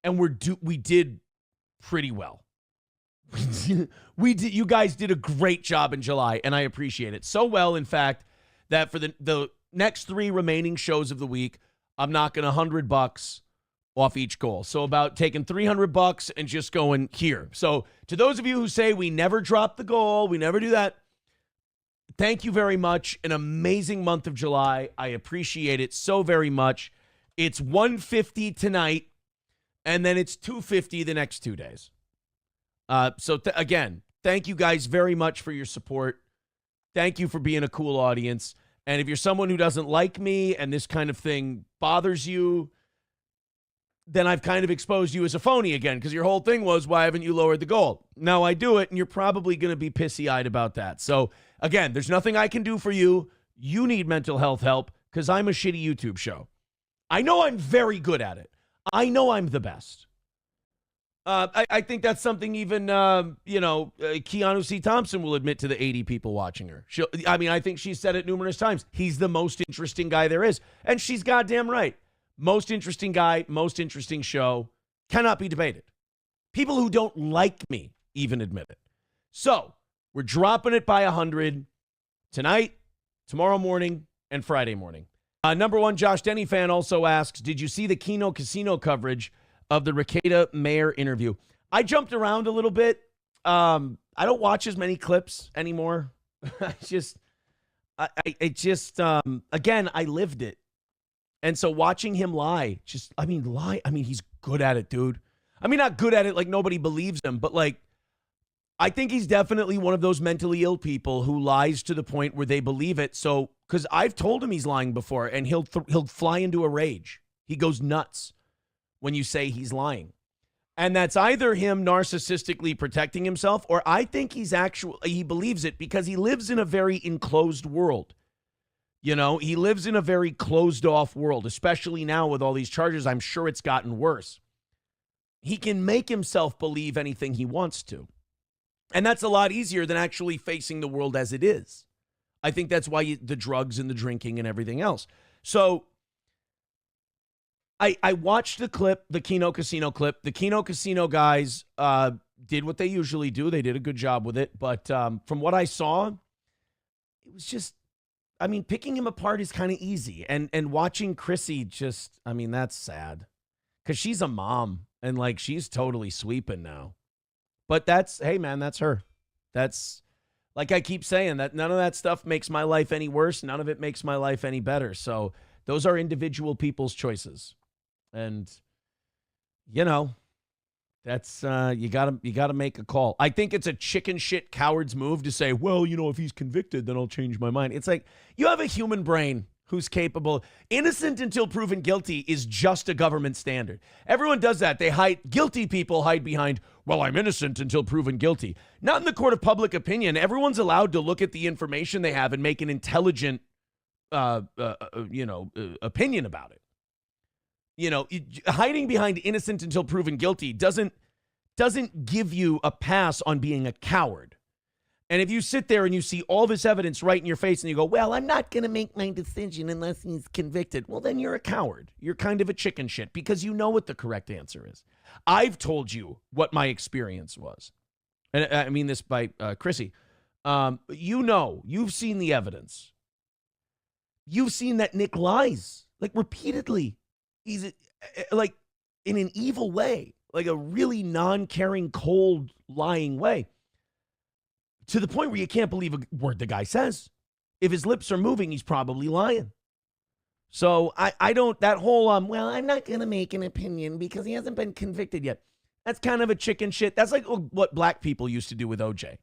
and we did pretty well. You guys did a great job in July, and I appreciate it. So well, in fact, that for the next 3 remaining shows of the week, I'm knocking $100 off each goal. So about taking $300 and just going here. So to those of you who say we never drop the goal, we never do that, thank you very much. An amazing month of July. I appreciate it so very much. It's 150 tonight, and then it's 250 the next 2 days. So again, thank you guys very much for your support. Thank you for being a cool audience. And if you're someone who doesn't like me and this kind of thing bothers you, then I've kind of exposed you as a phony again, because your whole thing was, why haven't you lowered the goal? Now I do it, and you're probably going to be pissy-eyed about that. So again, there's nothing I can do for you. You need mental health help, because I'm a shitty YouTube show. I know I'm very good at it. I know I'm the best. I think that's something even, Keanu C. Thompson will admit to the 80 people watching her. I think she's said it numerous times. He's the most interesting guy there is. And she's goddamn right. Most interesting guy, most interesting show. Cannot be debated. People who don't like me even admit it. So, we're dropping it by 100 tonight, tomorrow morning, and Friday morning. Number 1 Josh Denny fan also asks, did you see the Kino Casino coverage of the Rekieta mayor interview? I jumped around a little bit. I don't watch as many clips anymore. Again, I lived it. And so watching him lie, he's good at it, dude. I mean, not good at it like nobody believes him, but like, I think he's definitely one of those mentally ill people who lies to the point where they believe it. So, because I've told him he's lying before, and he'll fly into a rage. He goes nuts when you say he's lying. And that's either him narcissistically protecting himself, or I think he believes it because he lives in a very enclosed world. You know, he lives in a very closed off world, especially now with all these charges. I'm sure it's gotten worse. He can make himself believe anything he wants to. And that's a lot easier than actually facing the world as it is. I think that's why the drugs and the drinking and everything else. So I watched the clip, the Kino Casino clip. The Kino Casino guys did what they usually do. They did a good job with it. But from what I saw, it was just, picking him apart is kind of easy. And watching Chrissy that's sad. Because she's a mom, and like she's totally sweeping now. But hey man, that's her. That's, like I keep saying, that none of that stuff makes my life any worse. None of it makes my life any better. So those are individual people's choices. And, that's, you gotta make a call. I think it's a chicken shit coward's move to say, well, if he's convicted, then I'll change my mind. It's like, you have a human brain who's capable. Innocent until proven guilty is just a government standard. Everyone does that. Guilty people hide behind, well, I'm innocent until proven guilty. Not in the court of public opinion. Everyone's allowed to look at the information they have and make an intelligent, opinion about it. Hiding behind innocent until proven guilty doesn't give you a pass on being a coward. And if you sit there and you see all this evidence right in your face and you go, well, I'm not going to make my decision unless he's convicted. Well, then you're a coward. You're kind of a chicken shit because you know what the correct answer is. I've told you what my experience was. And I mean this by Chrissy. You've seen the evidence. You've seen that Nick lies, like repeatedly. He's like in an evil way, like a really non-caring, cold, lying way. To the point where you can't believe a word the guy says. If his lips are moving, he's probably lying. So I don't, that whole, well, I'm not going to make an opinion because he hasn't been convicted yet. That's kind of a chicken shit. That's like what black people used to do with OJ.